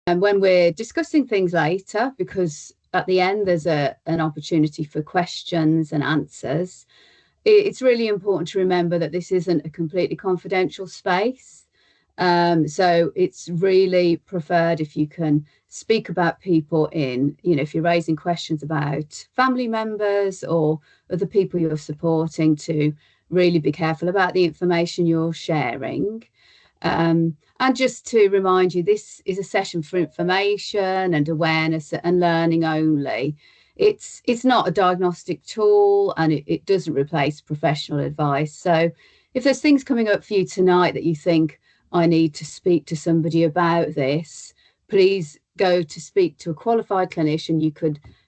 And when we're discussing things later, because at the end there's an opportunity for questions and answers, it's really important to remember that this isn't a completely confidential space. So it's really preferred if you can speak about people if you're raising questions about family members or other people you're supporting, to really be careful about the information you're sharing. And just to remind you, this is a session for information and awareness and learning only. It's not a diagnostic tool, and it doesn't replace professional advice. So if there's things coming up for you tonight that you think, I need to speak to somebody about this, please go to speak to a qualified clinician.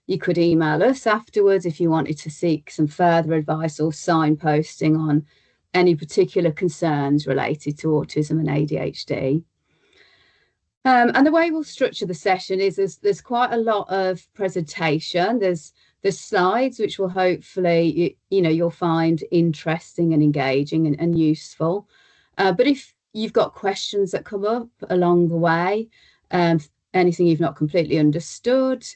You could email us afterwards if you wanted to seek some further advice or signposting on any particular concerns related to autism and ADHD. And the way we'll structure the session is there's quite a lot of presentation. There's slides which will hopefully you'll find interesting and engaging and useful. But if you've got questions that come up along the way, anything you've not completely understood,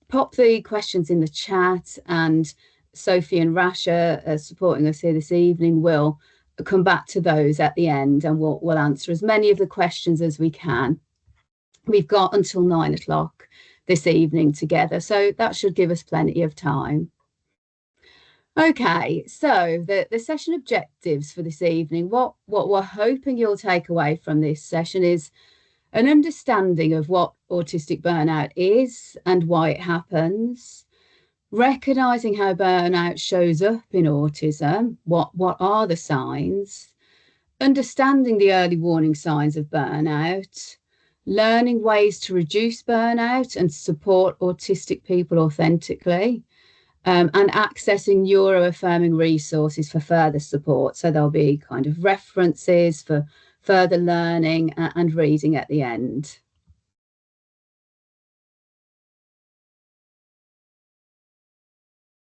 pop the questions in the chat, and Sophie and Rasha, supporting us here this evening, will come back to those at the end, and we'll answer as many of the questions as we can. We've got until 9 o'clock this evening together, so that should give us plenty of time. Okay, so the session objectives for this evening, what we're hoping you'll take away from this session is an understanding of what autistic burnout is and why it happens, recognizing how burnout shows up in autism, what are the signs, understanding the early warning signs of burnout, learning ways to reduce burnout and support autistic people authentically, and accessing neuroaffirming resources for further support. So there'll be kind of references for further learning and reading at the end.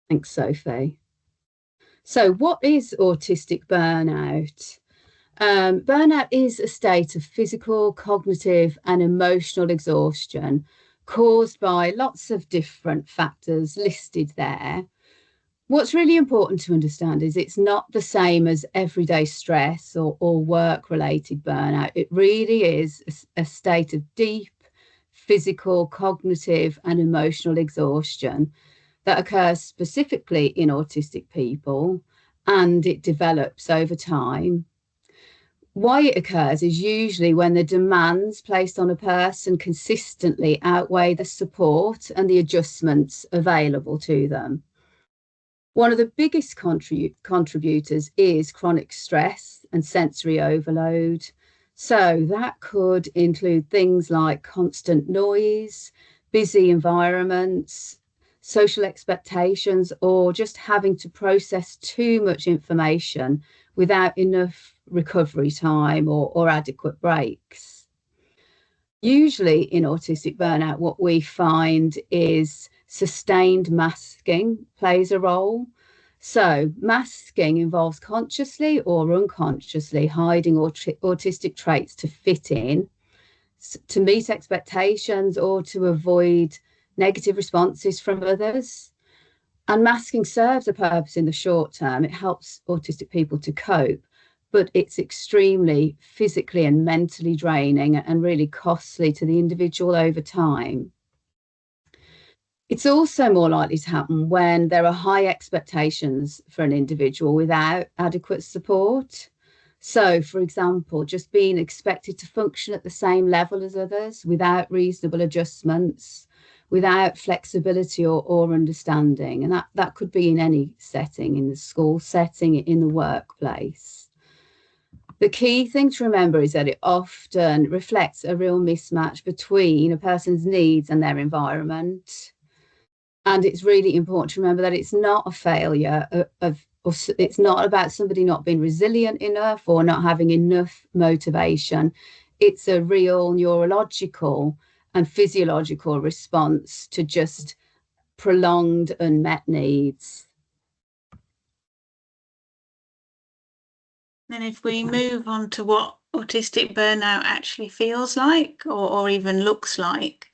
Thanks, Sophie. So what is autistic burnout? Burnout is a state of physical, cognitive, and emotional exhaustion caused by lots of different factors listed there. What's really important to understand is it's not the same as everyday stress or work-related burnout. It really is a state of deep physical, cognitive, and emotional exhaustion that occurs specifically in autistic people, and it develops over time. Why it occurs is usually when the demands placed on a person consistently outweigh the support and the adjustments available to them. One of the biggest contributors is chronic stress and sensory overload. So that could include things like constant noise, busy environments, social expectations, or just having to process too much information without enough recovery time or adequate breaks. Usually in autistic burnout, what we find is sustained masking plays a role. So masking involves consciously or unconsciously hiding autistic traits to fit in, to meet expectations, or to avoid negative responses from others. And masking serves a purpose in the short term. It helps autistic people to cope, but it's extremely physically and mentally draining and really costly to the individual over time. It's also more likely to happen when there are high expectations for an individual without adequate support. So, for example, just being expected to function at the same level as others without reasonable adjustments, without flexibility or understanding. And that could be in any setting, in the school setting, in the workplace. The key thing to remember is that it often reflects a real mismatch between a person's needs and their environment. And it's really important to remember that it's not a failure or it's not about somebody not being resilient enough or not having enough motivation. It's a real neurological and physiological response to just prolonged unmet needs. And if we move on to what autistic burnout actually feels like, or even looks like,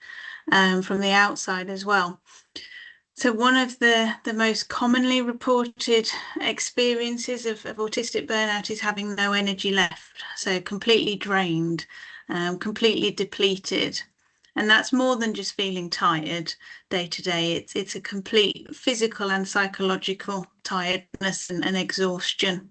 from the outside as well. So one of the most commonly reported experiences of autistic burnout is having no energy left. So completely drained, completely depleted. And that's more than just feeling tired day to day. It's a complete physical and psychological tiredness and exhaustion,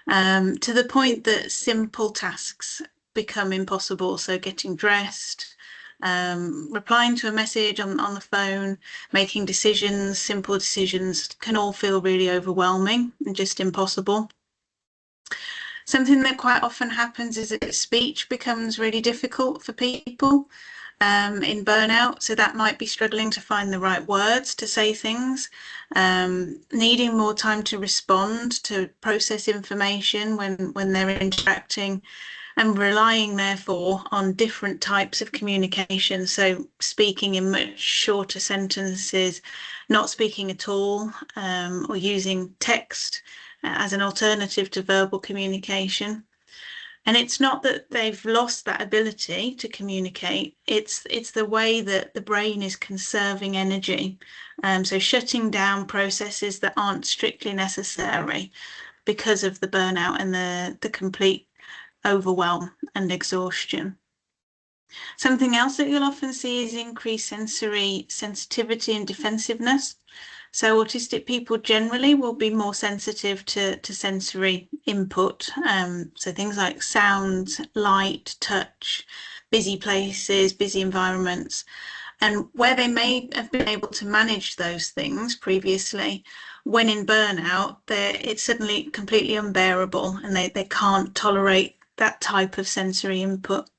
to the point that simple tasks become impossible. So getting dressed, replying to a message on the phone, making decisions, simple decisions, can all feel really overwhelming and just impossible. Something that quite often happens is that speech becomes really difficult for people in burnout. So that might be struggling to find the right words to say things, needing more time to respond, to process information when they're interacting, and relying therefore on different types of communication. So speaking in much shorter sentences, not speaking at all, or using text as an alternative to verbal communication. And it's not that they've lost that ability to communicate, it's the way that the brain is conserving energy. So shutting down processes that aren't strictly necessary because of the burnout and the complete overwhelm and exhaustion. Something else that you'll often see is increased sensory sensitivity and defensiveness. So autistic people generally will be more sensitive to sensory input. So things like sounds, light, touch, busy places, busy environments. And where they may have been able to manage those things previously, when in burnout, it's suddenly completely unbearable and they can't tolerate that type of sensory input.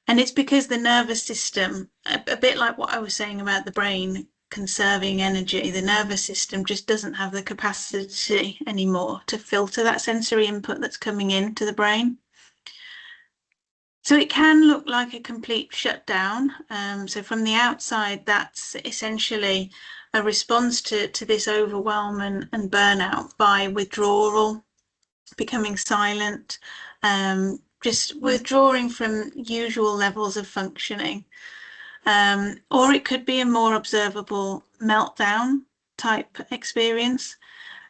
And it's because the nervous system, a bit like what I was saying about the brain conserving energy, the nervous system just doesn't have the capacity anymore to filter that sensory input that's coming into the brain. So it can look like a complete shutdown. So from the outside, that's essentially a response to this overwhelm and burnout by withdrawal, becoming silent, just withdrawing from usual levels of functioning. Or it could be a more observable meltdown type experience,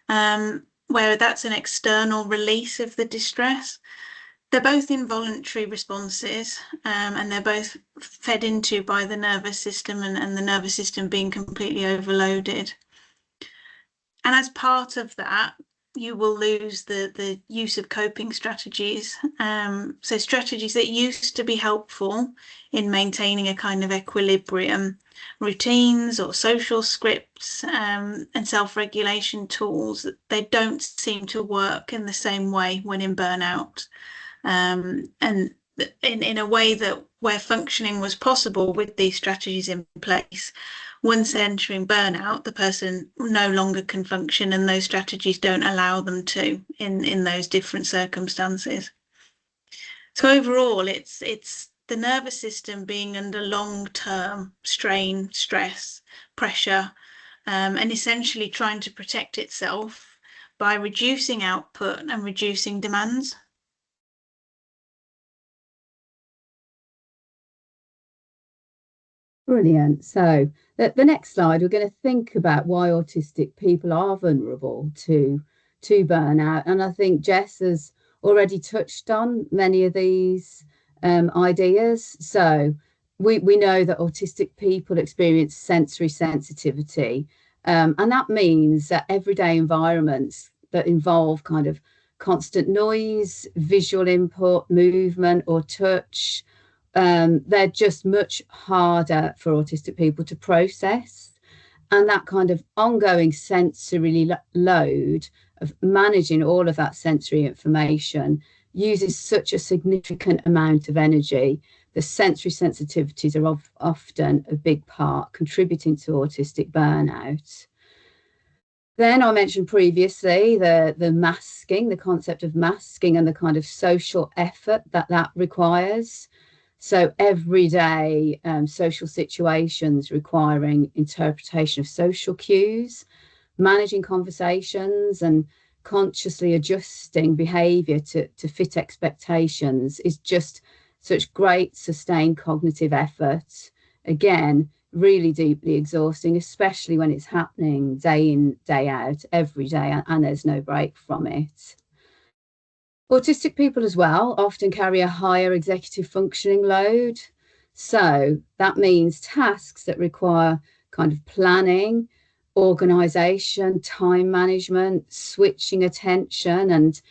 where that's an external release of the distress. They're both involuntary responses, and they're both fed into by the nervous system and the nervous system being completely overloaded. And as part of that, you will lose the use of coping strategies. So strategies that used to be helpful in maintaining a kind of equilibrium, routines or social scripts, and self-regulation tools, they don't seem to work in the same way when in burnout. And in a way that where functioning was possible with these strategies in place, once entering burnout, the person no longer can function and those strategies don't allow them to in those different circumstances. So overall, it's the nervous system being under long-term strain, stress, pressure, and essentially trying to protect itself by reducing output and reducing demands. Brilliant. So the next slide, we're going to think about why autistic people are vulnerable to burnout. And I think Jess has already touched on many of these ideas. So we know that autistic people experience sensory sensitivity. And that means that everyday environments that involve kind of constant noise, visual input, movement, or touch, they're just much harder for autistic people to process. And that kind of ongoing sensory load of managing all of that sensory information uses such a significant amount of energy. The sensory sensitivities are often a big part contributing to autistic burnout. Then I mentioned previously the masking, the concept of masking and the kind of social effort that requires. So everyday social situations requiring interpretation of social cues, managing conversations and consciously adjusting behavior to fit expectations is just such great sustained cognitive effort. Again, really deeply exhausting, especially when it's happening day in, day out, every day, and there's no break from it. Autistic people as well often carry a higher executive functioning load. So that means tasks that require kind of planning, organization, time management, switching attention, and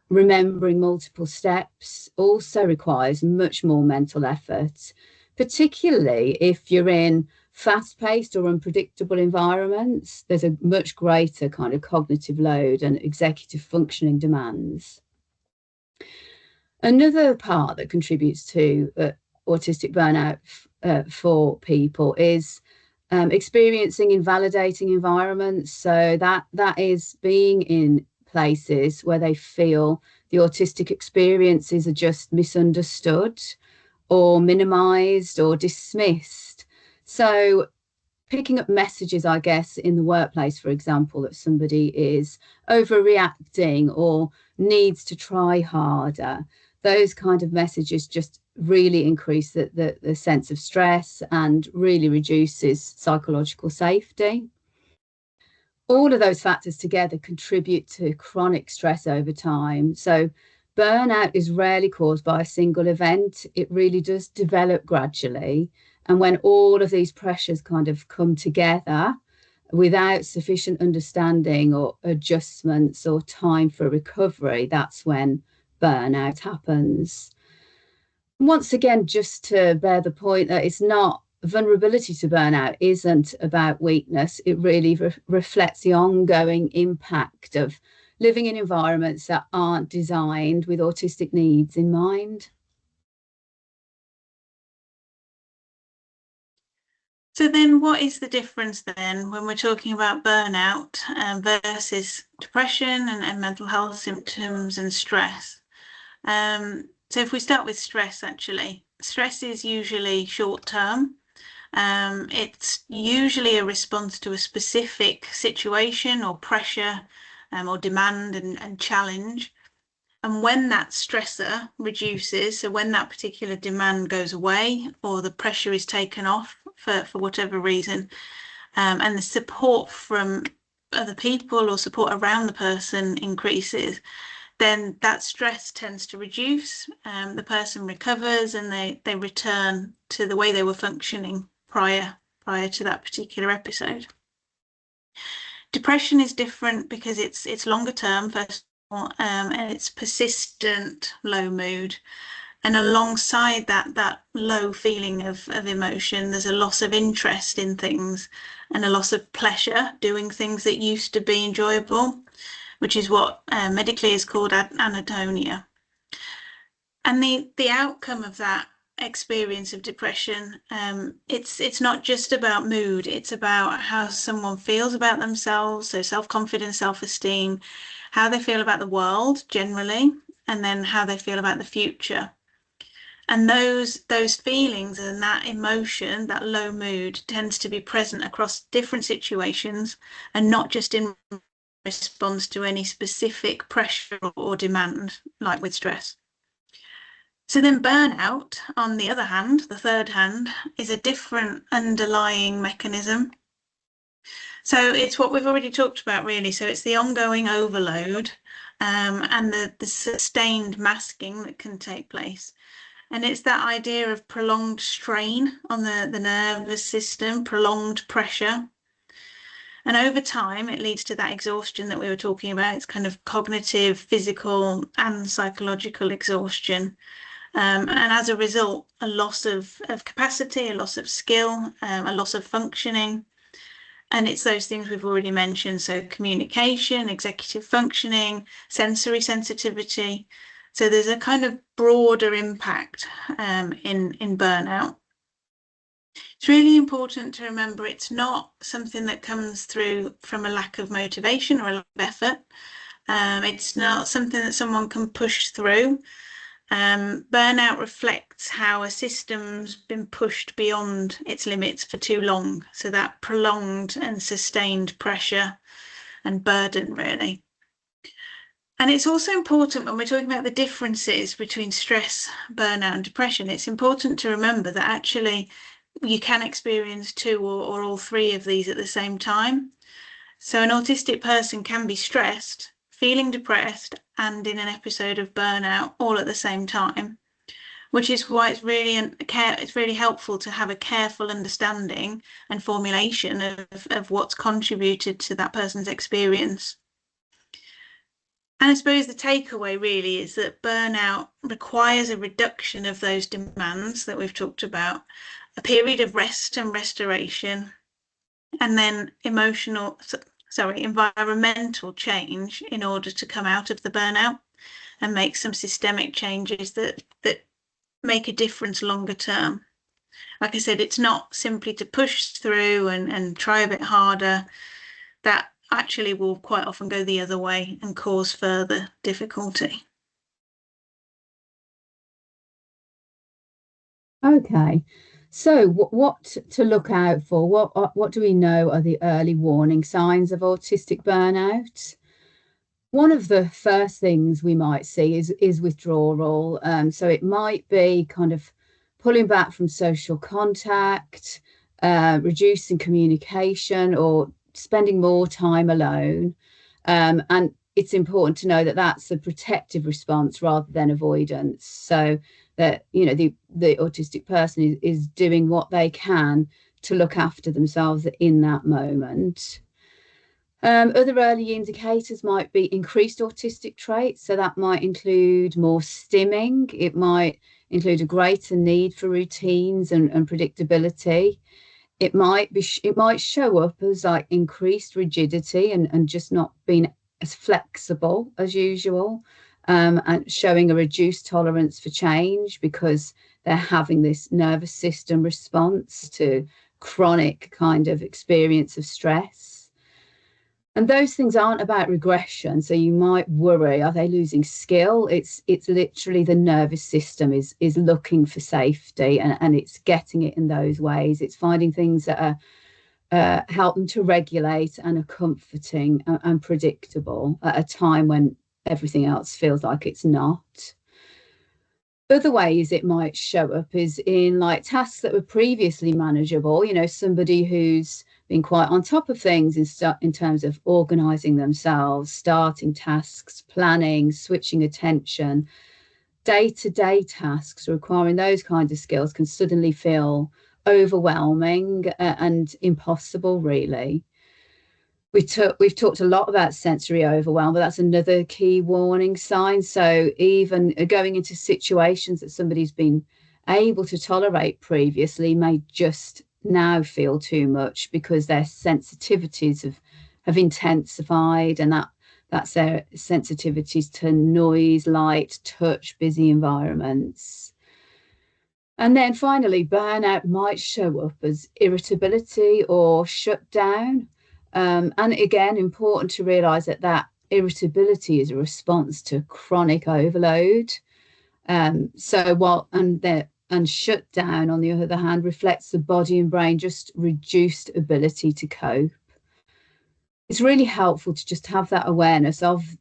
remembering multiple steps also requires much more mental effort, particularly if you're in fast-paced or unpredictable environments. There's a much greater kind of cognitive load and executive functioning demands. Another part that contributes to autistic burnout for people is experiencing invalidating environments. So that is being in places where they feel the autistic experiences are just misunderstood or minimized or dismissed. So picking up messages, I guess, in the workplace, for example, that somebody is overreacting or needs to try harder, those kind of messages just really increase the sense of stress and really reduces psychological safety. All of those factors together contribute to chronic stress over time. So burnout is rarely caused by a single event. It really does develop gradually. And when all of these pressures kind of come together without sufficient understanding or adjustments or time for recovery, that's when burnout happens. Once again, just to bear the point that it's not vulnerability to burnout isn't about weakness. It really reflects the ongoing impact of living in environments that aren't designed with autistic needs in mind. So then what is the difference then when we're talking about burnout versus depression and mental health symptoms and stress? So if we start with stress, actually, stress is usually short term. It's usually a response to a specific situation or pressure or demand and challenge. And when that stressor reduces, so when that particular demand goes away or the pressure is taken off for whatever reason, and the support from other people or support around the person increases, then that stress tends to reduce. The person recovers and they return to the way they were functioning prior to that particular episode. Depression is different because it's longer term, first of all, and it's persistent low mood. And alongside that low feeling of emotion, there's a loss of interest in things and a loss of pleasure doing things that used to be enjoyable, which is what medically is called anhedonia. And the outcome of that experience of depression, it's not just about mood, it's about how someone feels about themselves, so self-confidence, self-esteem, how they feel about the world generally, and then how they feel about the future. And those feelings and that emotion, that low mood, tends to be present across different situations and not just in response to any specific pressure or demand, like with stress. So then burnout, on the other hand, the third hand, is a different underlying mechanism. So it's what we've already talked about, really. So it's the ongoing overload and the sustained masking that can take place. And it's that idea of prolonged strain on the nervous system, prolonged pressure. And over time, it leads to that exhaustion that we were talking about. It's kind of cognitive, physical, and psychological exhaustion. And as a result, a loss of capacity, a loss of skill, a loss of functioning. And it's those things we've already mentioned. So communication, executive functioning, sensory sensitivity. So there's a kind of broader impact in burnout. It's really important to remember it's not something that comes through from a lack of motivation or a lack of effort. It's not something that someone can push through. Burnout reflects how a system's been pushed beyond its limits for too long. So that prolonged and sustained pressure and burden, really. And it's also important when we're talking about the differences between stress, burnout, and depression, it's important to remember that actually you can experience two or all three of these at the same time. So an autistic person can be stressed, feeling depressed, and in an episode of burnout all at the same time, which is why it's really helpful to have a careful understanding and formulation of what's contributed to that person's experience. And I suppose the takeaway really is that burnout requires a reduction of those demands that we've talked about, a period of rest and restoration, and then environmental change in order to come out of the burnout and make some systemic changes that make a difference longer term. Like I said, it's not simply to push through and try a bit harder. That actually will quite often go the other way and cause further difficulty. Okay, so what to look out for? What do we know are the early warning signs of autistic burnout? One of the first things we might see is withdrawal. So it might be kind of pulling back from social contact, reducing communication, or spending more time alone. And it's important to know that that's a protective response rather than avoidance. So that the autistic person is doing what they can to look after themselves in that moment. Other early indicators might be increased autistic traits. So that might include more stimming. It might include a greater need for routines and predictability. It might show up as like increased rigidity and just not being as flexible as usual, and showing a reduced tolerance for change because they're having this nervous system response to chronic kind of experience of stress. And those things aren't about regression. So you might worry, are they losing skill? It's literally the nervous system is looking for safety, and it's getting it in those ways. It's finding things that are help them to regulate and are comforting and predictable at a time when everything else feels like it's not. Other ways it might show up is in like tasks that were previously manageable, somebody who's been quite on top of things in terms of organizing themselves, starting tasks, planning, switching attention. Day-to-day tasks requiring those kinds of skills can suddenly feel overwhelming and impossible, really. We've talked a lot about sensory overwhelm, but that's another key warning sign. So even going into situations that somebody's been able to tolerate previously may just now feel too much because their sensitivities have intensified, and that's their sensitivities to noise, light, touch, busy environments. And then finally, burnout might show up as irritability or shutdown. And again, important to realize that irritability is a response to chronic overload. And shutdown, on the other hand, reflects the body and brain just reduced ability to cope. It's really helpful to just have that awareness of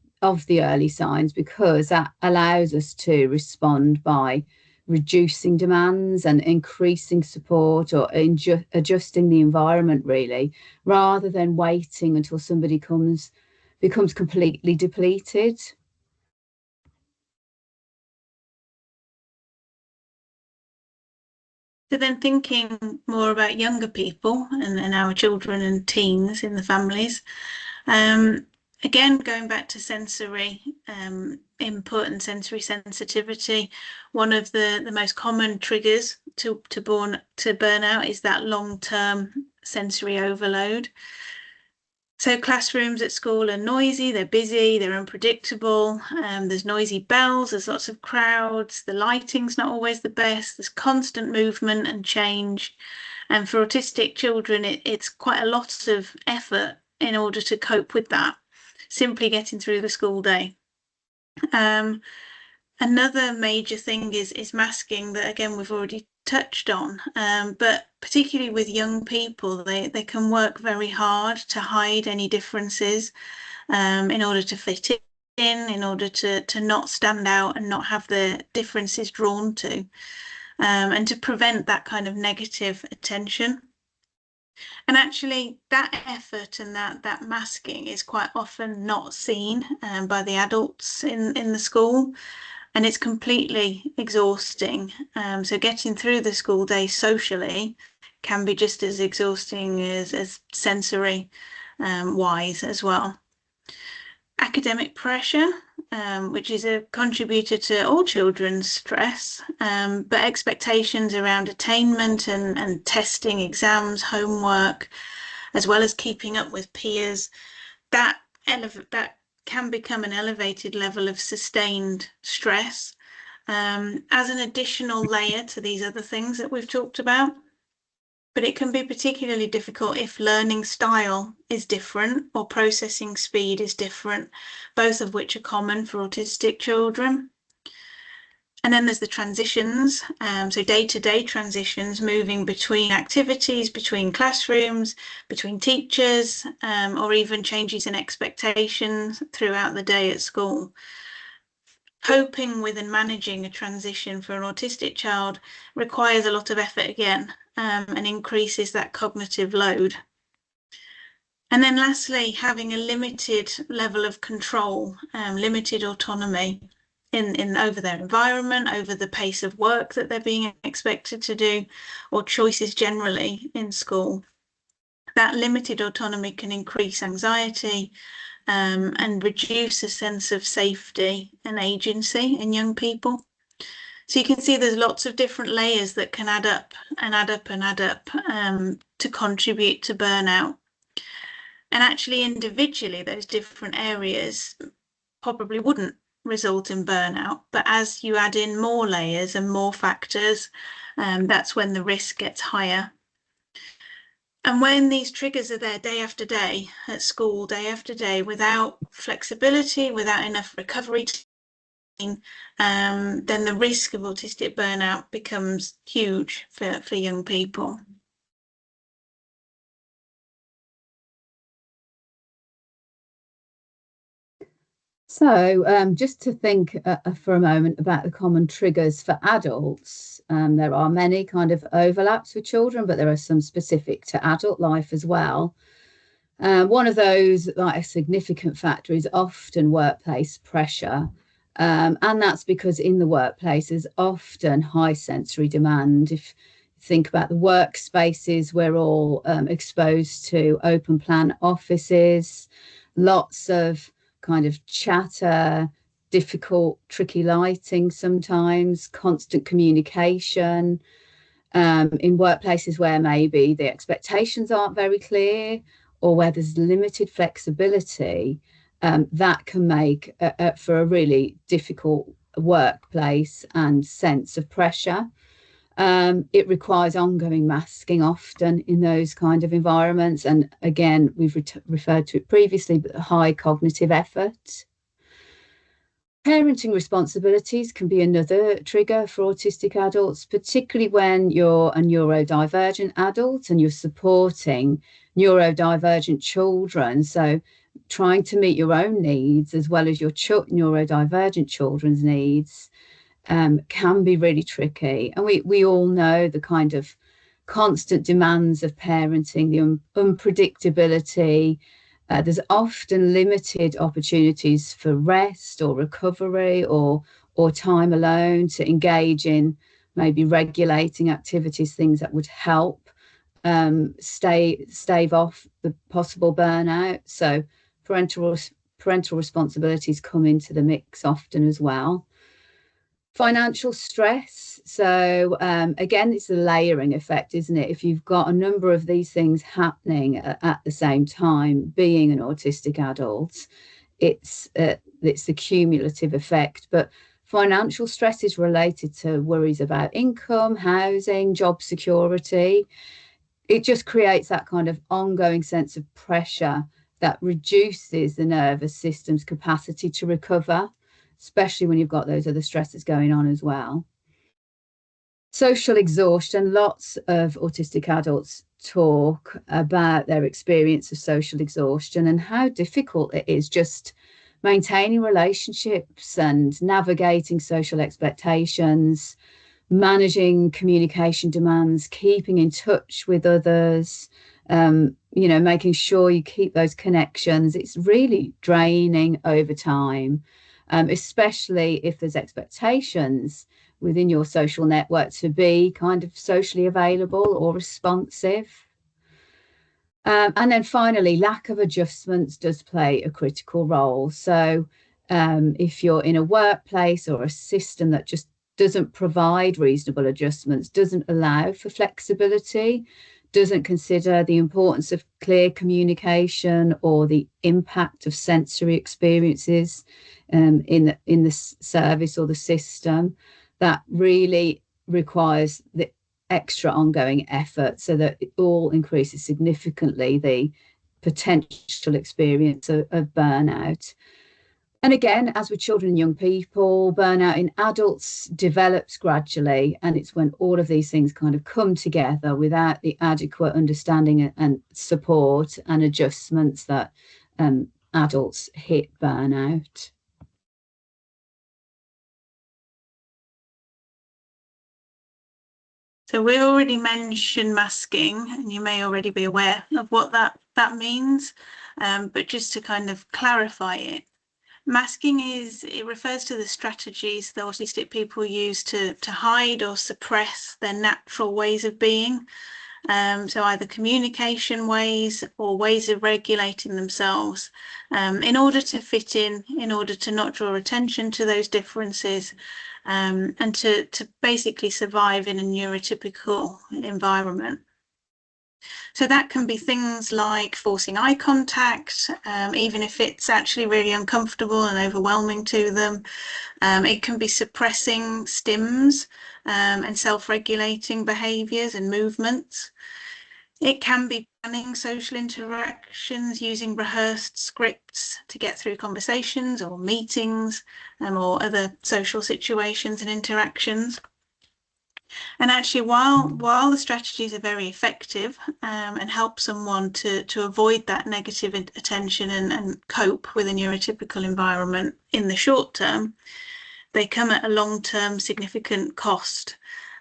the early signs, because that allows us to respond by reducing demands and increasing support, or adjusting the environment, really, rather than waiting until somebody becomes completely depleted. So then thinking more about younger people and our children and teens in the families, again, going back to sensory input and sensory sensitivity, one of the most common triggers to burnout is that long-term sensory overload. So classrooms at school are noisy, they're busy, they're unpredictable. There's noisy bells, there's lots of crowds, the lighting's not always the best, there's constant movement and change. And for autistic children, it's quite a lot of effort in order to cope with that, simply getting through the school day. Another major thing is masking, that again we've already touched on, but particularly with young people, they can work very hard to hide any differences in order to fit in order to not stand out and not have the differences drawn to, and to prevent that kind of negative attention. And actually, that effort and that masking is quite often not seen by the adults in the school, and it's completely exhausting. So getting through the school day socially can be just as exhausting as sensory wise as well. Academic pressure, which is a contributor to all children's stress, but expectations around attainment and testing, exams, homework, as well as keeping up with peers, that can become an elevated level of sustained stress, as an additional layer to these other things that we've talked about. But it can be particularly difficult if learning style is different or processing speed is different, both of which are common for autistic children. And then there's the transitions, so day-to-day transitions, moving between activities, between classrooms, between teachers, or even changes in expectations throughout the day at school. Coping with and managing a transition for an autistic child requires a lot of effort again, and increases that cognitive load. And then lastly, having a limited level of control, limited autonomy in over their environment, over the pace of work that they're being expected to do, or choices generally in school. That limited autonomy can increase anxiety, and reduce a sense of safety and agency in young people. So you can see there's lots of different layers that can add up and add up and add up, to contribute to burnout. And actually, individually, those different areas probably wouldn't result in burnout. But as you add in more layers and more factors, that's when the risk gets higher. And when these triggers are there day after day at school, day after day, without flexibility, without enough recovery time, then the risk of autistic burnout becomes huge for young people. So, just to think for a moment about the common triggers for adults, there are many kind of overlaps with children, but there are some specific to adult life as well. One of those, like a significant factor, is often workplace pressure. And that's because in the workplace there's often high sensory demand. If you think about the workspaces, we're all exposed to open plan offices, lots of kind of chatter, difficult, tricky lighting sometimes, constant communication. In workplaces where maybe the expectations aren't very clear or where there's limited flexibility, that can make for a really difficult workplace and sense of pressure. It requires ongoing masking often in those kind of environments. And again, we've referred to it previously, but high cognitive effort. Parenting responsibilities can be another trigger for autistic adults, particularly when you're a neurodivergent adult and you're supporting neurodivergent children. So trying to meet your own needs as well as your neurodivergent children's needs can be really tricky. And we all know the kind of constant demands of parenting, the unpredictability. There's often limited opportunities for rest or recovery or time alone to engage in maybe regulating activities, things that would help stave off the possible burnout. So parental responsibilities come into the mix often as well. Financial stress. So again, it's a layering effect, isn't it? If you've got a number of these things happening at the same time, being an autistic adult, it's the cumulative effect. But financial stress is related to worries about income, housing, job security. It just creates that kind of ongoing sense of pressure that reduces the nervous system's capacity to recover, especially when you've got those other stresses going on as well. Social exhaustion. Lots of autistic adults talk about their experience of social exhaustion and how difficult it is just maintaining relationships and navigating social expectations, managing communication demands, keeping in touch with others, making sure you keep those connections. It's really draining over time, especially if there's expectations within your social network to be kind of socially available or responsive. And then finally, lack of adjustments does play a critical role. So if you're in a workplace or a system that just doesn't provide reasonable adjustments, doesn't allow for flexibility, doesn't consider the importance of clear communication or the impact of sensory experiences in the service or the system, that really requires the extra ongoing effort, so that it all increases significantly the potential experience of burnout. And again, as with children and young people, burnout in adults develops gradually. And it's when all of these things kind of come together without the adequate understanding and support and adjustments that adults hit burnout. So we already mentioned masking, and you may already be aware of what that means. But just to kind of clarify it, masking it refers to the strategies that autistic people use to hide or suppress their natural ways of being. So either communication ways or ways of regulating themselves in order to fit in order to not draw attention to those differences, and to basically survive in a neurotypical environment. So that can be things like forcing eye contact, even if it's actually really uncomfortable and overwhelming to them. It can be suppressing stims and self-regulating behaviours and movements. It can be planning social interactions using rehearsed scripts to get through conversations or meetings or other social situations and interactions. And actually, while the strategies are very effective and help someone to avoid that negative attention and cope with a neurotypical environment in the short term, they come at a long-term significant cost.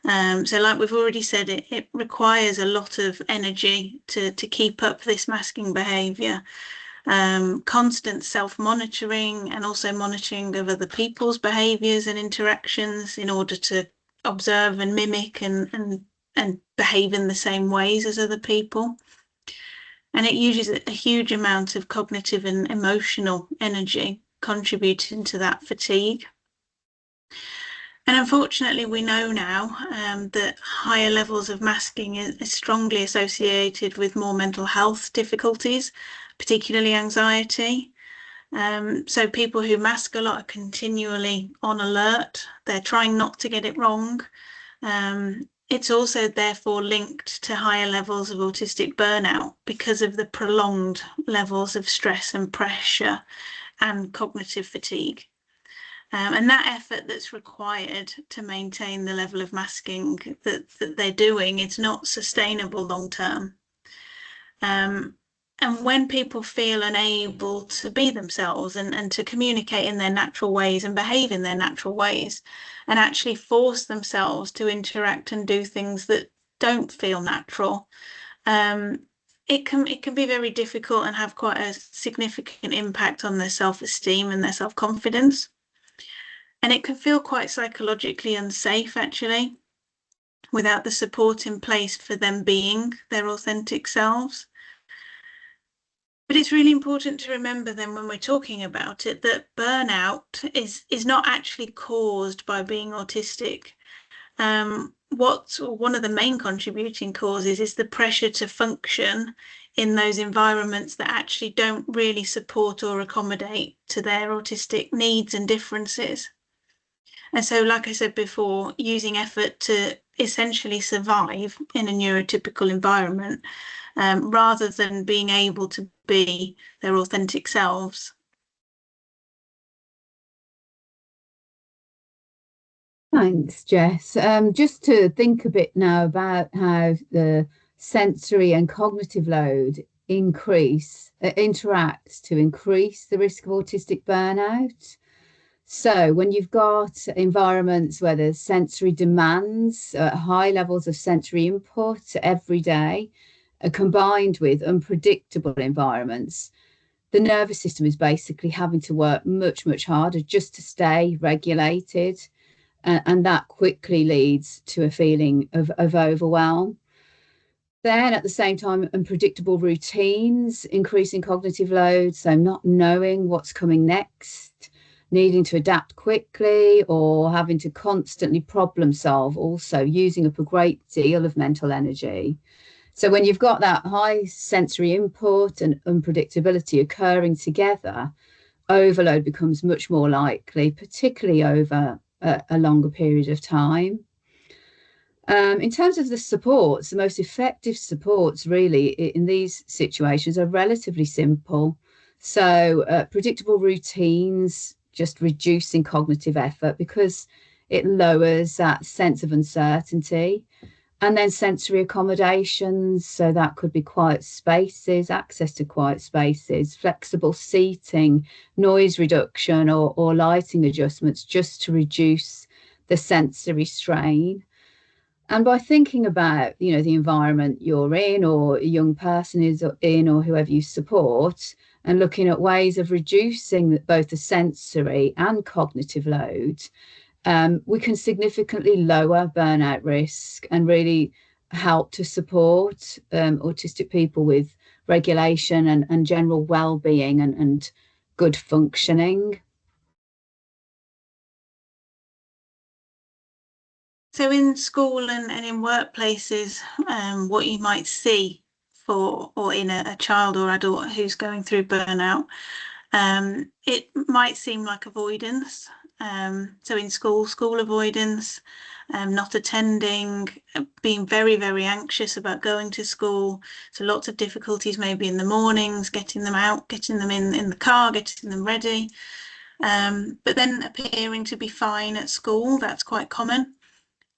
So like we've already said, it requires a lot of energy to keep up this masking behaviour, constant self-monitoring, and also monitoring of other people's behaviours and interactions in order to observe and mimic and behave in the same ways as other people. And it uses a huge amount of cognitive and emotional energy, contributing to that fatigue. And unfortunately, we know now that higher levels of masking is strongly associated with more mental health difficulties, particularly anxiety. So people who mask a lot are continually on alert. They're trying not to get it wrong. It's also therefore linked to higher levels of autistic burnout because of the prolonged levels of stress and pressure and cognitive fatigue. And that effort that's required to maintain the level of masking that they're doing, it's not sustainable long term. And when people feel unable to be themselves and to communicate in their natural ways and behave in their natural ways, and actually force themselves to interact and do things that don't feel natural, it can be very difficult and have quite a significant impact on their self-esteem and their self-confidence. And it can feel quite psychologically unsafe, actually, without the support in place for them being their authentic selves. But it's really important to remember then, when we're talking about it, that burnout is not actually caused by being autistic. What's one of the main contributing causes is the pressure to function in those environments that actually don't really support or accommodate to their autistic needs and differences. And so, like I said before, using effort to essentially survive in a neurotypical environment rather than being able to be their authentic selves. Thanks, Jess. Just to think a bit now about how the sensory and cognitive load interact to increase the risk of autistic burnout. So when you've got environments where there's sensory demands, high levels of sensory input every day, combined with unpredictable environments, the nervous system is basically having to work much, much harder just to stay regulated. And that quickly leads to a feeling of overwhelm. Then at the same time, unpredictable routines, increasing cognitive load, so not knowing what's coming next, needing to adapt quickly, or having to constantly problem solve, also using up a great deal of mental energy. So when you've got that high sensory input and unpredictability occurring together, overload becomes much more likely, particularly over a longer period of time. In terms of the supports, the most effective supports really in these situations are relatively simple. So predictable routines, just reducing cognitive effort because it lowers that sense of uncertainty. And then sensory accommodations, so that could be quiet spaces, access to quiet spaces, flexible seating, noise reduction, or lighting adjustments just to reduce the sensory strain. And by thinking about, the environment you're in or a young person is in or whoever you support, and looking at ways of reducing both the sensory and cognitive load, we can significantly lower burnout risk and really help to support autistic people with regulation and general well-being and good functioning. So in school and in workplaces, what you might see or in a child or adult who's going through burnout, it might seem like avoidance. So in school avoidance, not attending, being very, very anxious about going to school. So lots of difficulties maybe in the mornings, getting them out, getting them in the car, getting them ready. But then appearing to be fine at school, that's quite common.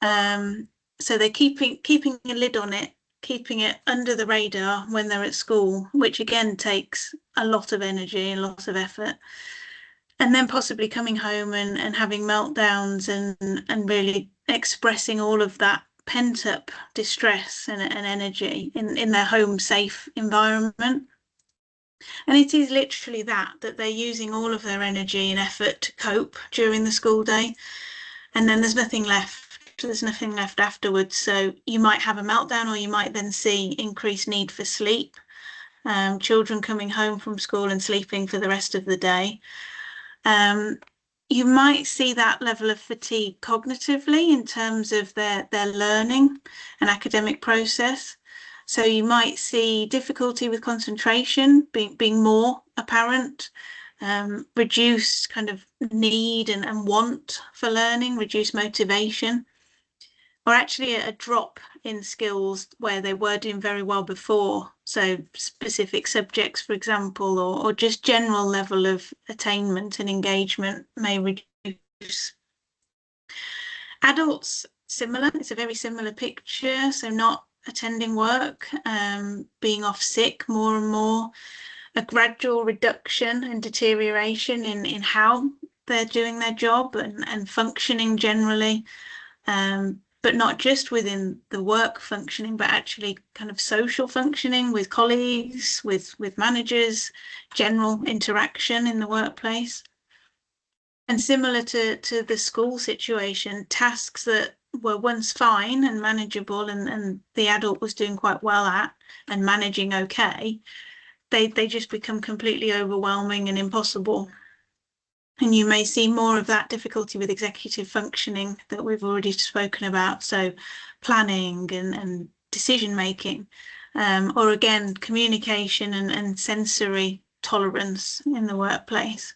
So they're keeping a lid on it, keeping it under the radar when they're at school, which again takes a lot of energy, a lot of effort. And then possibly coming home and having meltdowns and really expressing all of that pent up distress and energy in their home safe environment. And it is literally that they're using all of their energy and effort to cope during the school day. And then there's nothing left. There's nothing left afterwards. So you might have a meltdown, or you might then see increased need for sleep. Children coming home from school and sleeping for the rest of the day. You might see that level of fatigue cognitively in terms of their learning and academic process. So you might see difficulty with concentration being more apparent, reduced kind of need and want for learning, reduced motivation, or actually a drop in skills where they were doing very well before. So specific subjects, for example, or just general level of attainment and engagement may reduce. Adults, similar. It's a very similar picture. So not attending work, being off sick more and more, a gradual reduction and deterioration in how they're doing their job and functioning generally. But not just within the work functioning, but actually kind of social functioning with colleagues, with managers, general interaction in the workplace. And similar to the school situation, tasks that were once fine and manageable and the adult was doing quite well at and managing okay, they just become completely overwhelming and impossible. And you may see more of that difficulty with executive functioning that we've already spoken about. So planning and decision making, or again, communication and sensory tolerance in the workplace.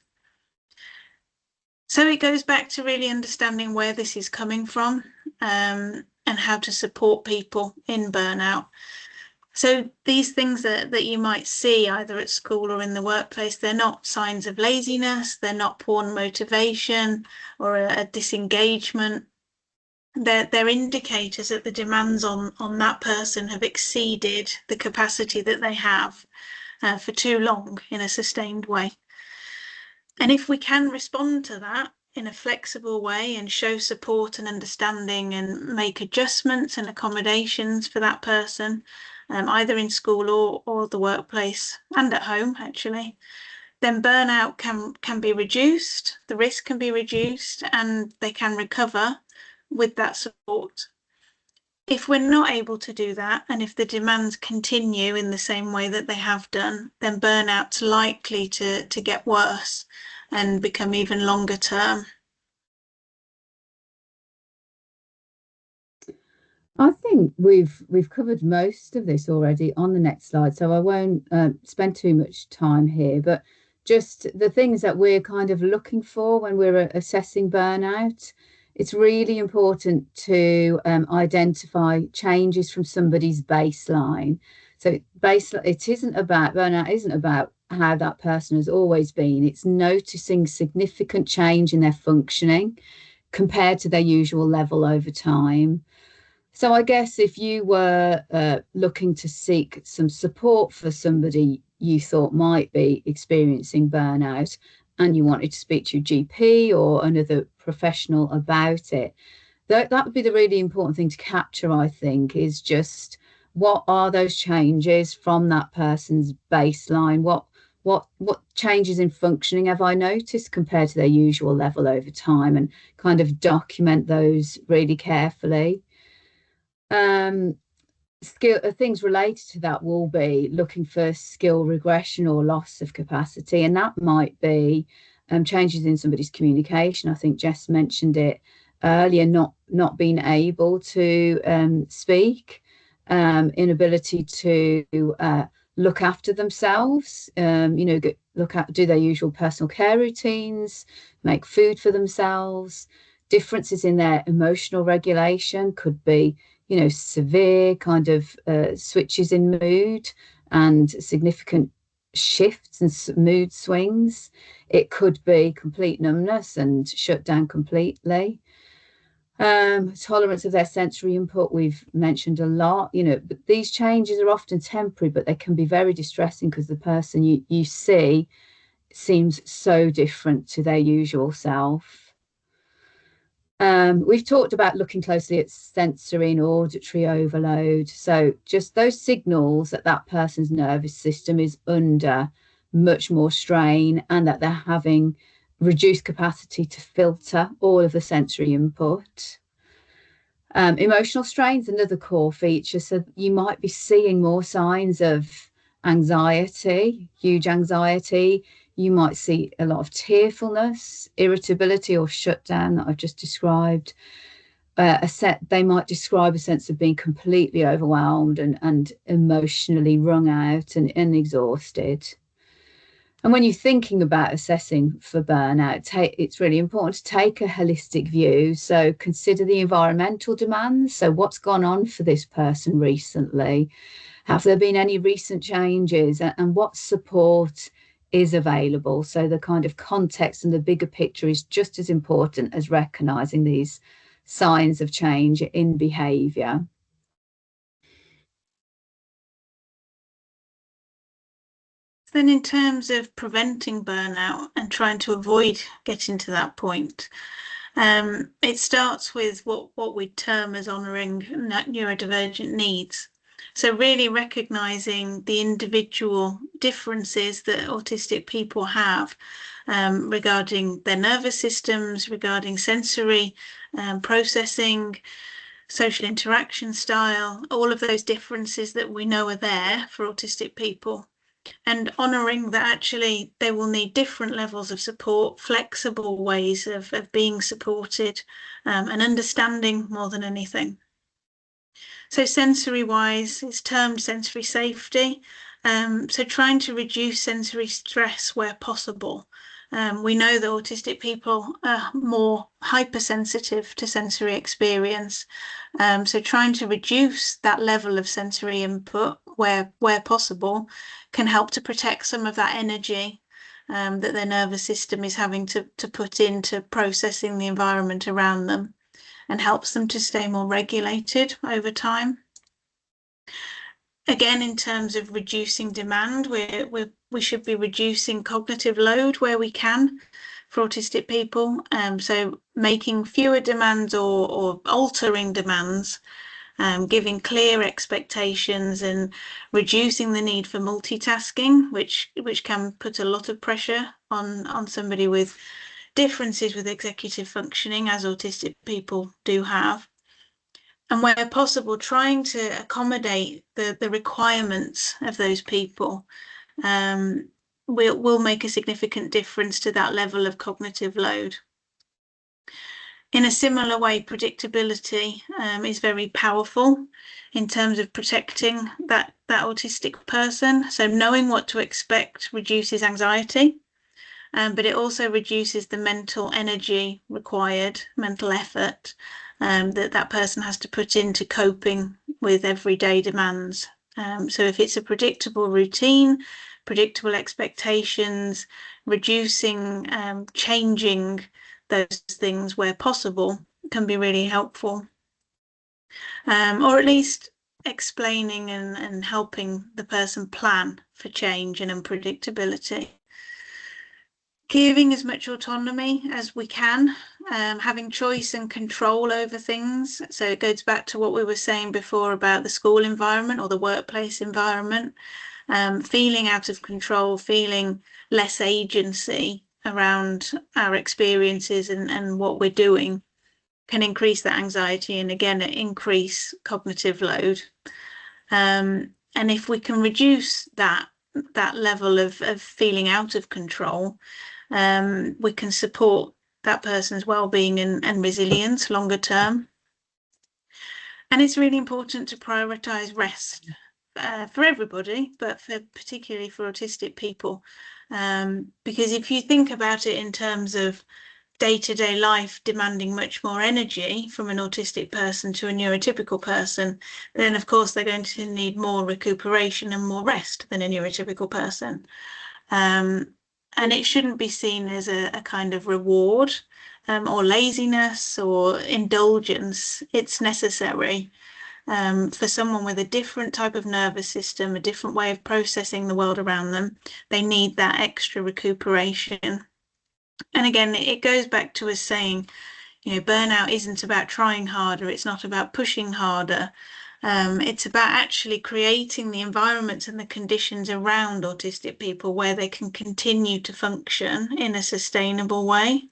So it goes back to really understanding where this is coming from, and how to support people in burnout. So these things that you might see either at school or in the workplace, they're not signs of laziness, they're not poor motivation or a disengagement. they're indicators that the demands on that person have exceeded the capacity that they have for too long in a sustained way. And if we can respond to that in a flexible way and show support and understanding and make adjustments and accommodations for that person, either in school or the workplace and at home, actually, then burnout can be reduced, the risk can be reduced, and they can recover with that support. If we're not able to do that, and if the demands continue in the same way that they have done, then burnout's likely to get worse and become even longer term. I think we've covered most of this already on the next slide, so I won't spend too much time here. But just the things that we're kind of looking for when we're assessing burnout, it's really important to identify changes from somebody's baseline. So baseline, it isn't about burnout, isn't about how that person has always been. It's noticing significant change in their functioning compared to their usual level over time. So I guess if you were looking to seek some support for somebody you thought might be experiencing burnout and you wanted to speak to your GP or another professional about it, that would be the really important thing to capture, I think, is just what are those changes from that person's baseline? What changes in functioning have I noticed compared to their usual level over time, and kind of document those really carefully. Um, skill things related to that will be looking for skill regression or loss of capacity, and that might be changes in somebody's communication. I think Jess mentioned it earlier, not being able to speak, inability to look after themselves, do their usual personal care routines, make food for themselves. Differences in their emotional regulation could be severe kind of switches in mood and significant shifts and mood swings. It could be complete numbness and shut down completely. Tolerance of their sensory input, we've mentioned a lot, but these changes are often temporary, but they can be very distressing because the person you see seems so different to their usual self. We've talked about looking closely at sensory and auditory overload. So just those signals that that person's nervous system is under much more strain and that they're having reduced capacity to filter all of the sensory input. Emotional strain's another core feature. So you might be seeing more signs of anxiety, huge anxiety. You might see a lot of tearfulness, irritability, or shutdown that I've just described. They might describe a sense of being completely overwhelmed and emotionally wrung out and exhausted. And when you're thinking about assessing for burnout, it's really important to take a holistic view. So consider the environmental demands. So what's gone on for this person recently? Have there been any recent changes? And what support is available? So the kind of context and the bigger picture is just as important as recognizing these signs of change in behavior. Then in terms of preventing burnout and trying to avoid getting to that point, it starts with what we term as honouring neurodivergent needs. So really recognising the individual differences that autistic people have regarding their nervous systems, regarding sensory processing, social interaction style, all of those differences that we know are there for autistic people. And honouring that actually they will need different levels of support, flexible ways of being supported, and understanding more than anything. So sensory wise, it's termed sensory safety. So trying to reduce sensory stress where possible. We know that autistic people are more hypersensitive to sensory experience. So trying to reduce that level of sensory input where possible can help to protect some of that energy that their nervous system is having to put into processing the environment around them. and helps them to stay more regulated over time. Again, in terms of reducing demand, we should be reducing cognitive load where we can for autistic people. So making fewer demands or altering demands, giving clear expectations and reducing the need for multitasking, which can put a lot of pressure on somebody with differences with executive functioning, as autistic people do have. And where possible, trying to accommodate the requirements of those people will make a significant difference to that level of cognitive load. In a similar way, predictability is very powerful in terms of protecting that autistic person. So knowing what to expect reduces anxiety, but it also reduces the mental energy required, mental effort that person has to put into coping with everyday demands. So if it's a predictable routine, predictable expectations, reducing, changing those things where possible can be really helpful. Or at least explaining and helping the person plan for change and unpredictability. Giving as much autonomy as we can, having choice and control over things. So it goes back to what we were saying before about the school environment or the workplace environment. Feeling out of control, feeling less agency around our experiences and what we're doing can increase that anxiety and again increase cognitive load. And if we can reduce that level of feeling out of control, we can support that person's well-being and resilience longer term. And it's really important to prioritize rest for everybody, but particularly for autistic people, because if you think about it in terms of day-to-day life demanding much more energy from an autistic person to a neurotypical person, then of course they're going to need more recuperation and more rest than a neurotypical person. And it shouldn't be seen as a kind of reward or laziness or indulgence. It's necessary for someone with a different type of nervous system, a different way of processing the world around them. They need that extra recuperation. And again, it goes back to us saying, burnout isn't about trying harder. It's not about pushing harder. It's about actually creating the environments and the conditions around autistic people where they can continue to function in a sustainable way.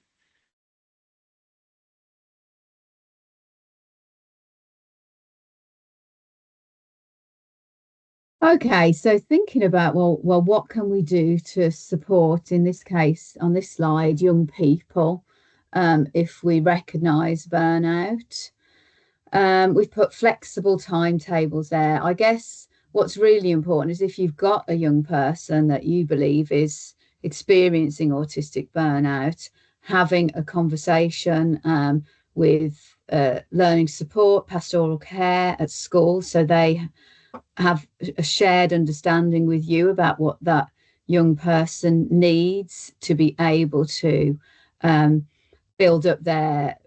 Okay, so thinking about, well, what can we do to support, in this case, on this slide, young people, if we recognise burnout? We've put flexible timetables there. I guess what's really important is if you've got a young person that you believe is experiencing autistic burnout, having a conversation with learning support, pastoral care at school, so they have a shared understanding with you about what that young person needs to be able to build up their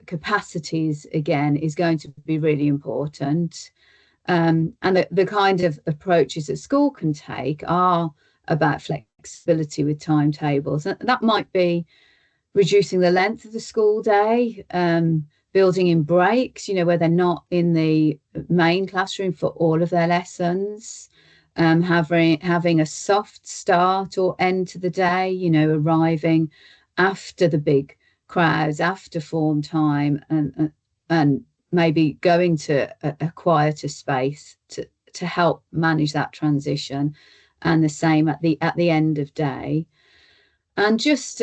capacities again is going to be really important. And the kind of approaches that school can take are about flexibility with timetables. And that might be reducing the length of the school day, building in breaks, where they're not in the main classroom for all of their lessons, having a soft start or end to the day, arriving after the big crowds, after form time, and maybe going to a quieter space to help manage that transition, and the same at the end of day. And just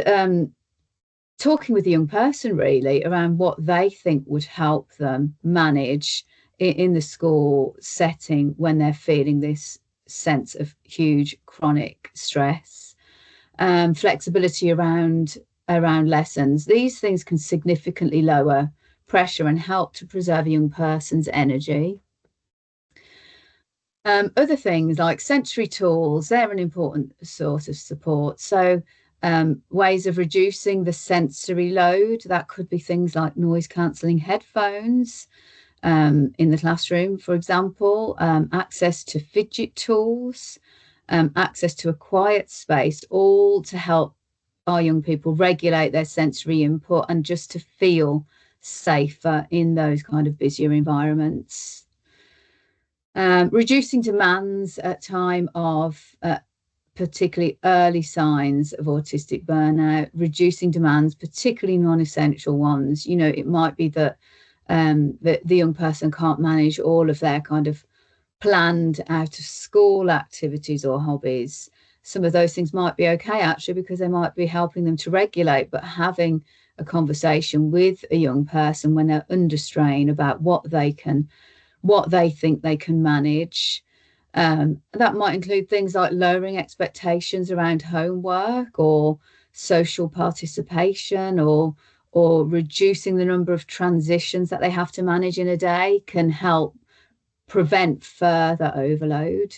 talking with the young person really around what they think would help them manage in the school setting when they're feeling this sense of huge chronic stress. Flexibility around lessons. These things can significantly lower pressure and help to preserve a young person's energy. Other things like sensory tools, they're an important source of support. So Ways of reducing the sensory load. That could be things like noise cancelling headphones in the classroom, for example, access to fidget tools, access to a quiet space, all to help our young people regulate their sensory input and just to feel safer in those kind of busier environments. Reducing demands at time of particularly early signs of autistic burnout, reducing demands, particularly non-essential ones. You know, it might be that the young person can't manage all of their kind of planned out of school activities or hobbies. Some of those things might be okay actually because they might be helping them to regulate, but having a conversation with a young person when they're under strain about what they think they can manage. That might include things like lowering expectations around homework or social participation, or reducing the number of transitions that they have to manage in a day can help prevent further overload.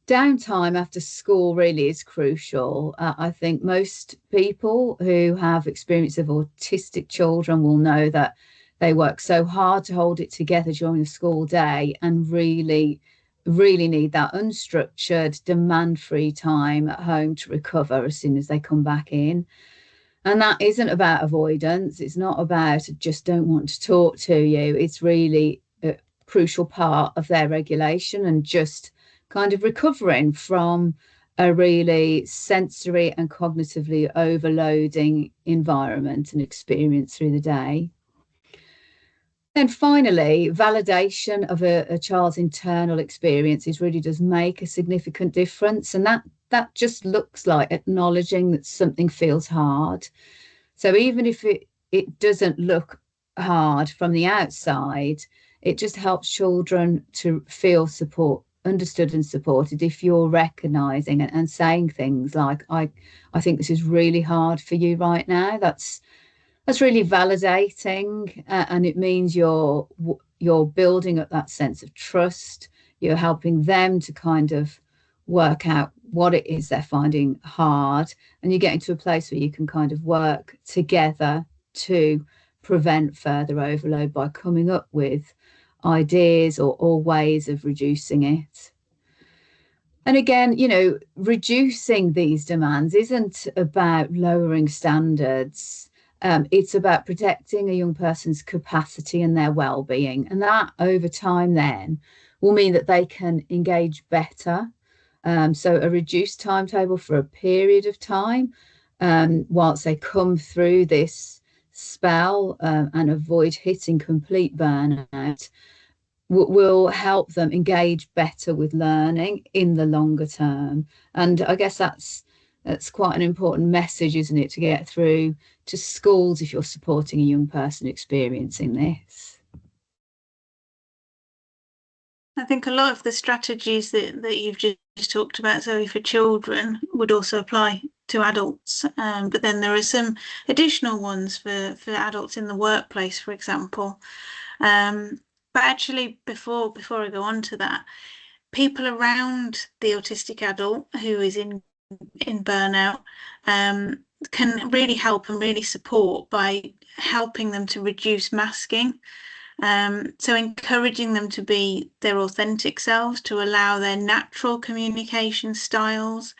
Downtime after school really is crucial. I think most people who have experience of autistic children will know that they work so hard to hold it together during the school day and really, really need that unstructured, demand-free time at home to recover as soon as they come back in. And that isn't about avoidance. It's not about just don't want to talk to you. It's really a crucial part of their regulation and just kind of recovering from a really sensory and cognitively overloading environment and experience through the day. Then finally, validation of a child's internal experiences really does make a significant difference. And that just looks like acknowledging that something feels hard. So even if it doesn't look hard from the outside, it just helps children to feel understood and supported if you're recognizing and saying things like, I think this is really hard for you right now. That's really validating, and it means you're building up that sense of trust. You're helping them to kind of work out what it is they're finding hard, and you're getting to a place where you can kind of work together to prevent further overload by coming up with ideas or ways of reducing it. And again, you know, reducing these demands isn't about lowering standards. It's about protecting a young person's capacity and their well-being. And that over time then will mean that they can engage better. So a reduced timetable for a period of time whilst they come through this spell and avoid hitting complete burnout will help them engage better with learning in the longer term. And I guess that's quite an important message, isn't it, to get through to schools if you're supporting a young person experiencing this. I think a lot of the strategies that you've just talked about, Zoe, for children would also apply to adults. But then there are some additional ones for adults in the workplace, for example. But actually, before I go on to that, people around the autistic adult who is in burnout can really help and really support by helping them to reduce masking. So encouraging them to be their authentic selves, to allow their natural communication styles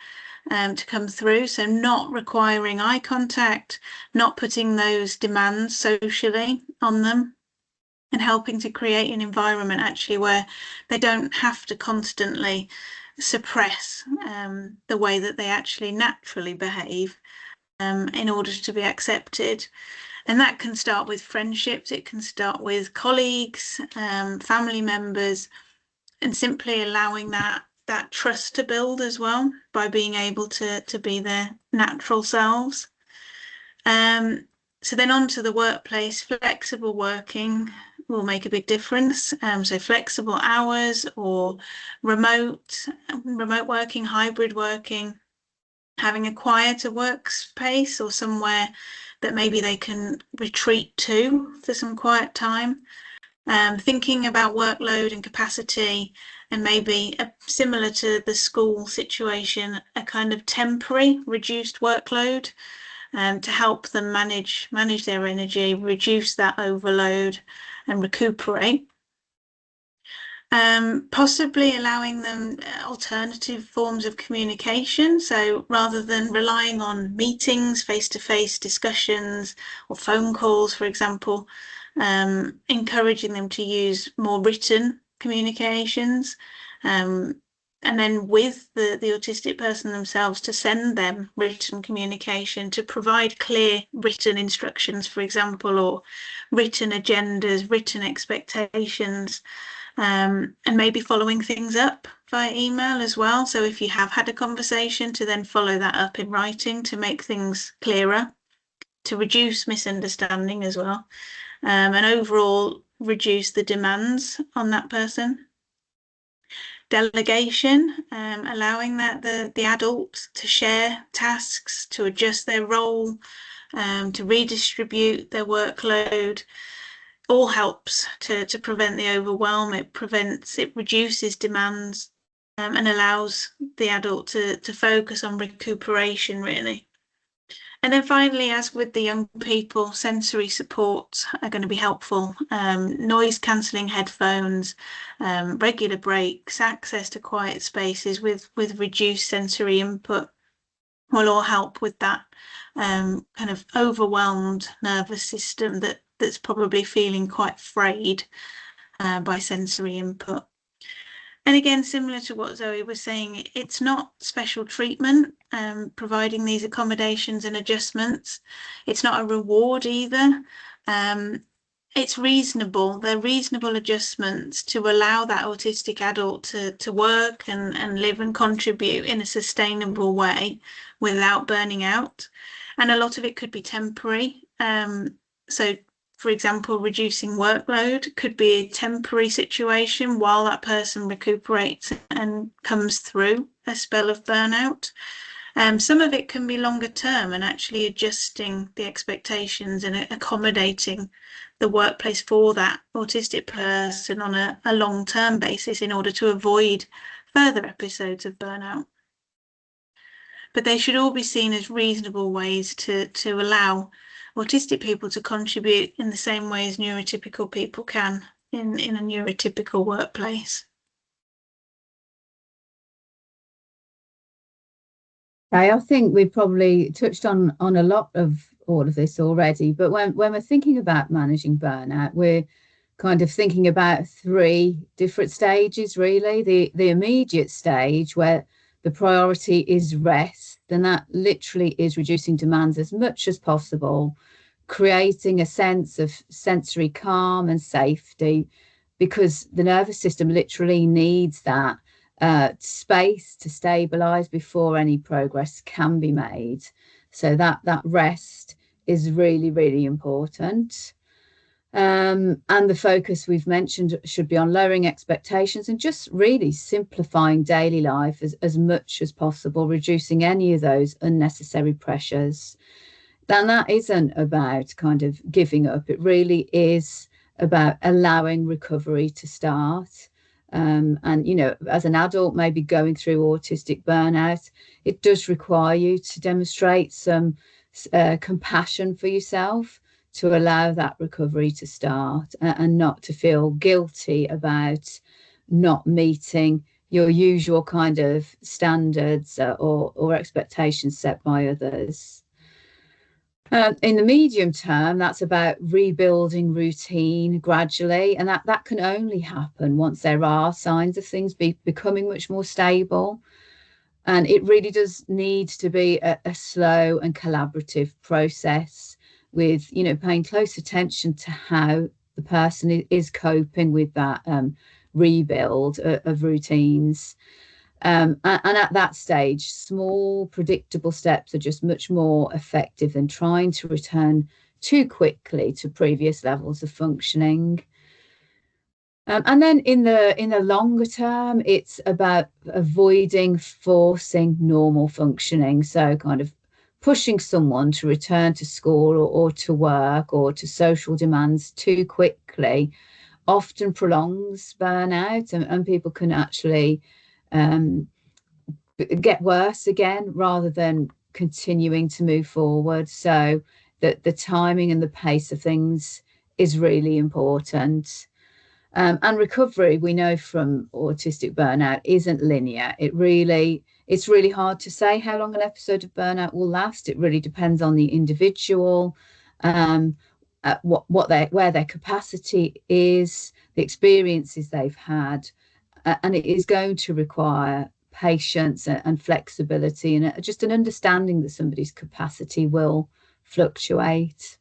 to come through. So not requiring eye contact, not putting those demands socially on them, and helping to create an environment actually where they don't have to constantly suppress the way that they actually naturally behave in order to be accepted. And that can start with friendships, it can start with colleagues, family members, and simply allowing that trust to build as well by being able to be their natural selves. So then on to the workplace, flexible working will make a big difference. So flexible hours or remote working, hybrid working, having a quieter workspace or somewhere that maybe they can retreat to for some quiet time. thinking about workload and capacity, and maybe similar to the school situation, a kind of temporary reduced workload to help them manage their energy, reduce that overload and recuperate. Possibly allowing them alternative forms of communication. So rather than relying on meetings, face-to-face discussions or phone calls, for example, encouraging them to use more written communications. And then with the autistic person themselves to send them written communication, to provide clear written instructions, for example, or written agendas, written expectations, and maybe following things up via email as well. So if you have had a conversation, to then follow that up in writing to make things clearer, to reduce misunderstanding as well, and overall reduce the demands on that person. Delegation, allowing the adult to share tasks, to adjust their role, to redistribute their workload, all helps to prevent the overwhelm. It reduces demands, and allows the adult to focus on recuperation, really. And then finally, as with the young people, sensory supports are going to be helpful. Noise cancelling headphones, regular breaks, access to quiet spaces with reduced sensory input will all help with that kind of overwhelmed nervous system that's probably feeling quite frayed by sensory input. And again, similar to what Zoe was saying, it's not special treatment, providing these accommodations and adjustments. It's not a reward either. It's reasonable. They're reasonable adjustments to allow that autistic adult to work and live and contribute in a sustainable way without burning out. And a lot of it could be temporary. So for example, reducing workload could be a temporary situation while that person recuperates and comes through a spell of burnout. Some of it can be longer term and actually adjusting the expectations and accommodating the workplace for that autistic person on a long-term basis in order to avoid further episodes of burnout. But they should all be seen as reasonable ways to allow autistic people to contribute in the same way as neurotypical people can in a neurotypical workplace. Okay, I think we've probably touched on a lot of all of this already, but when we're thinking about managing burnout, we're kind of thinking about three different stages, really. The immediate stage where the priority is rest, then that literally is reducing demands as much as possible, creating a sense of sensory calm and safety, because the nervous system literally needs that space to stabilize before any progress can be made. So that rest is really, really important. And the focus we've mentioned should be on lowering expectations and just really simplifying daily life as much as possible, reducing any of those unnecessary pressures. Then that isn't about kind of giving up. It really is about allowing recovery to start. And, you know, as an adult, maybe going through autistic burnout, it does require you to demonstrate some compassion for yourself to allow that recovery to start and not to feel guilty about not meeting your usual kind of standards or expectations set by others. In the medium term, that's about rebuilding routine gradually, and that can only happen once there are signs of things becoming much more stable. And it really does need to be a slow and collaborative process with, you know, paying close attention to how the person is coping with that rebuild of routines. And at that stage, small, predictable steps are just much more effective than trying to return too quickly to previous levels of functioning. And then in the longer term, it's about avoiding forcing normal functioning. So kind of pushing someone to return to school or to work or to social demands too quickly often prolongs burnout, and people can actually um, get worse again rather than continuing to move forward. So the timing and the pace of things is really important. And recovery, we know from autistic burnout, isn't linear. It's really hard to say how long an episode of burnout will last. It really depends on the individual, um, where their capacity is, the experiences they've had, and it is going to require patience and flexibility and just an understanding that somebody's capacity will fluctuate.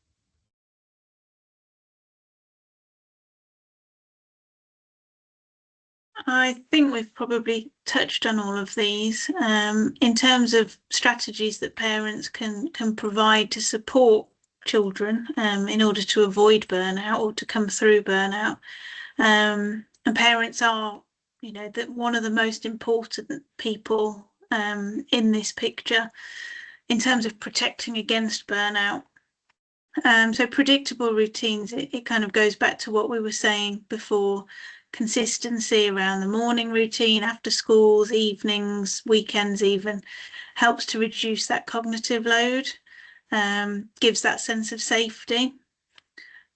I think we've probably touched on all of these in terms of strategies that parents can provide to support children in order to avoid burnout or to come through burnout. And parents are, one of the most important people in this picture in terms of protecting against burnout. So predictable routines, it kind of goes back to what we were saying before. Consistency around the morning routine, after schools, evenings, weekends even, helps to reduce that cognitive load, gives that sense of safety.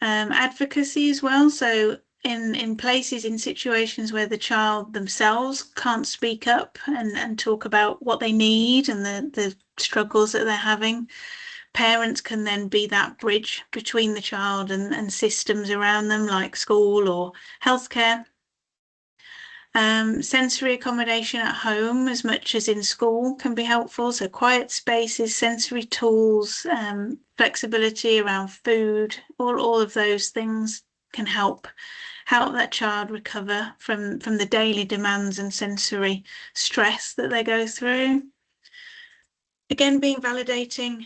Advocacy as well. So in places, in situations where the child themselves can't speak up and talk about what they need and the struggles that they're having, parents can then be that bridge between the child and systems around them, like school or healthcare. Sensory accommodation at home as much as in school can be helpful. So quiet spaces, sensory tools, flexibility around food, all of those things can help that child recover from the daily demands and sensory stress that they go through. Again, being validating,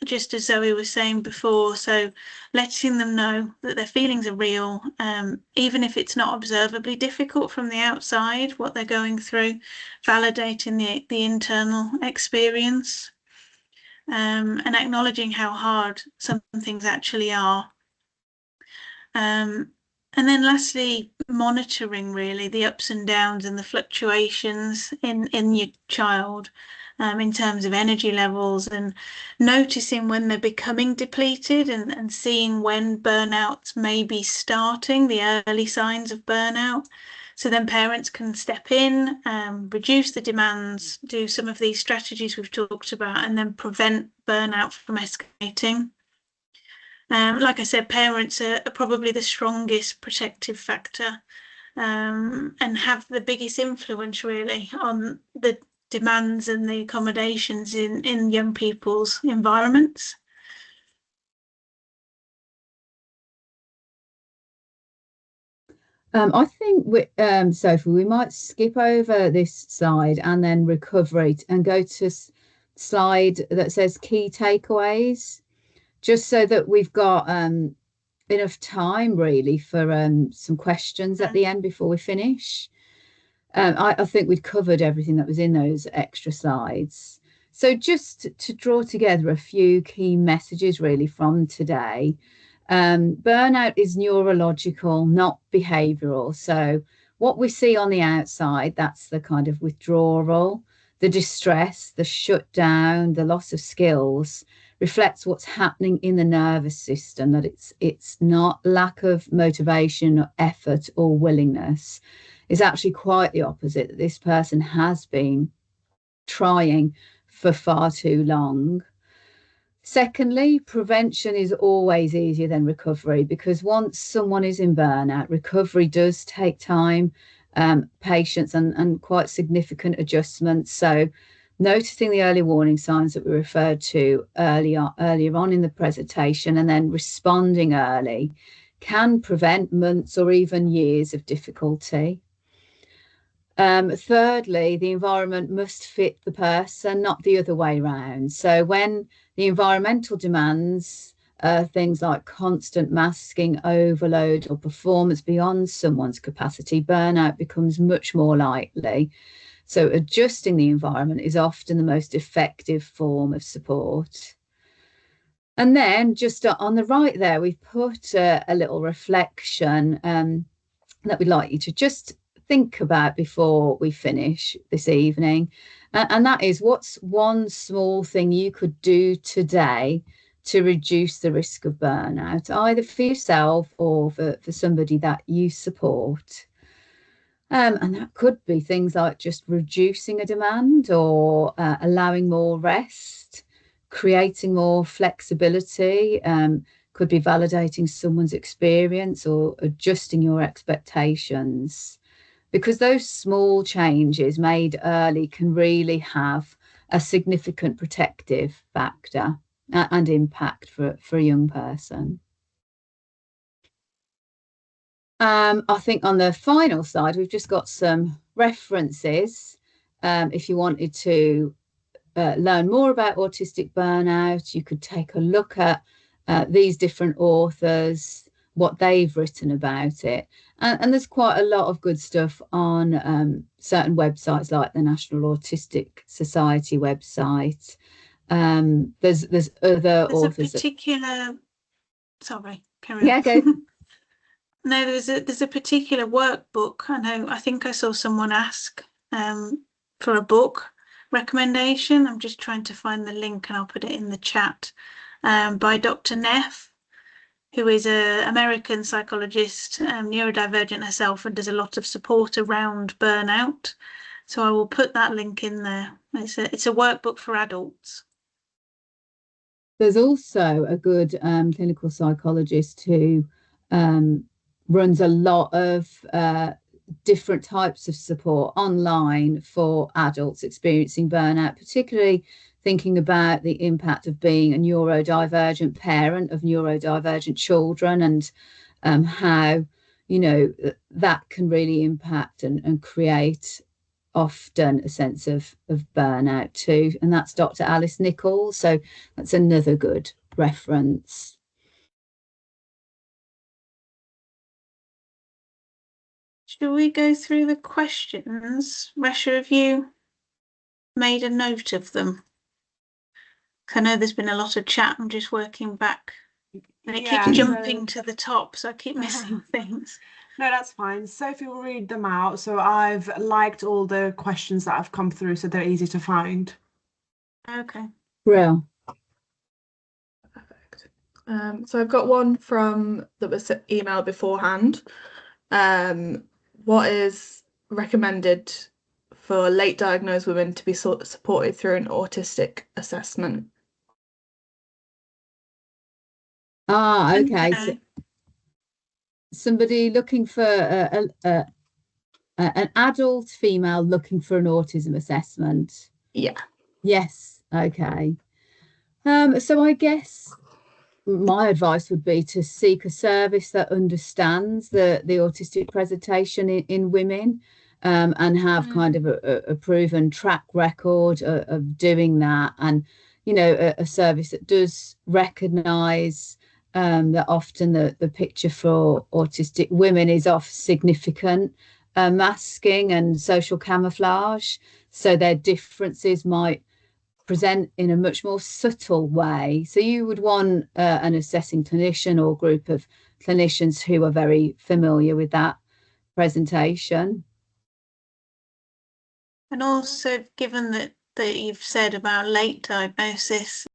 just as Zoe was saying before, so letting them know that their feelings are real, even if it's not observably difficult from the outside, what they're going through, validating the internal experience, and acknowledging how hard some things actually are. And then lastly, monitoring really the ups and downs and the fluctuations in your child, in terms of energy levels, and noticing when they're becoming depleted and seeing when burnout may be starting, the early signs of burnout. So then parents can step in, reduce the demands, do some of these strategies we've talked about, and then prevent burnout from escalating. Like I said, parents are probably the strongest protective factor, and have the biggest influence really on the demands and the accommodations in young people's environments. I think, Sophie, we might skip over this slide and then recovery and go to slide that says key takeaways, just so that we've got enough time really for some questions at the end before we finish. I think we'd covered everything that was in those extra slides. So just to draw together a few key messages really from today. Burnout is neurological, not behavioral. So what we see on the outside, that's the kind of withdrawal, the distress, the shutdown, the loss of skills, reflects what's happening in the nervous system, that it's not lack of motivation or effort or willingness. Is actually quite the opposite, that this person has been trying for far too long. Secondly, prevention is always easier than recovery, because once someone is in burnout, recovery does take time, patience, and quite significant adjustments. So, noticing the early warning signs that we referred to earlier on in the presentation, and then responding early, can prevent months or even years of difficulty. Thirdly, the environment must fit the person, not the other way around. So when the environmental demands, things like constant masking, overload, or performance beyond someone's capacity, burnout becomes much more likely. So adjusting the environment is often the most effective form of support. And then just on the right there, we've put a little reflection that we'd like you to just think about before we finish this evening. And that is, what's one small thing you could do today to reduce the risk of burnout, either for yourself or for somebody that you support? And that could be things like just reducing a demand or allowing more rest, creating more flexibility, could be validating someone's experience or adjusting your expectations. Because those small changes made early can really have a significant protective factor and impact for a young person. I think on the final slide, we've just got some references. If you wanted to learn more about autistic burnout, you could take a look at these different authors, what they've written about it. And there's quite a lot of good stuff on certain websites like the National Autistic Society website. There's other authors. Sorry, carry on. Yeah, go. No, there's a particular workbook. I think I saw someone ask for a book recommendation. I'm just trying to find the link and I'll put it in the chat. By Dr. Neff, who is an American psychologist, neurodivergent herself, and does a lot of support around burnout. So I will put that link in there. It's a workbook for adults. There's also a good clinical psychologist who runs a lot of different types of support online for adults experiencing burnout, particularly thinking about the impact of being a neurodivergent parent of neurodivergent children and how, that can really impact and create often a sense of burnout too. And that's Dr. Alice Nichols. So that's another good reference. Shall we go through the questions? Resha, have you made a note of them? I know there's been a lot of chat. I'm just working back. And it keeps jumping to the top, so I keep missing things. No, that's fine. Sophie will read them out. So I've liked all the questions that have come through, so they're easy to find. Okay. Real. Perfect. So I've got one that was emailed beforehand. What is recommended for late diagnosed women to be supported through an autistic assessment? Okay. So somebody looking for an adult female looking for an autism assessment. Yeah. Yes. Okay. So I guess my advice would be to seek a service that understands the autistic presentation in women, and have kind of a proven track record of doing that, and a service that does recognise that often the picture for autistic women is of significant masking and social camouflage, so their differences might present in a much more subtle way. So you would want an assessing clinician or group of clinicians who are very familiar with that presentation. And also, given that you've said about late diagnosis,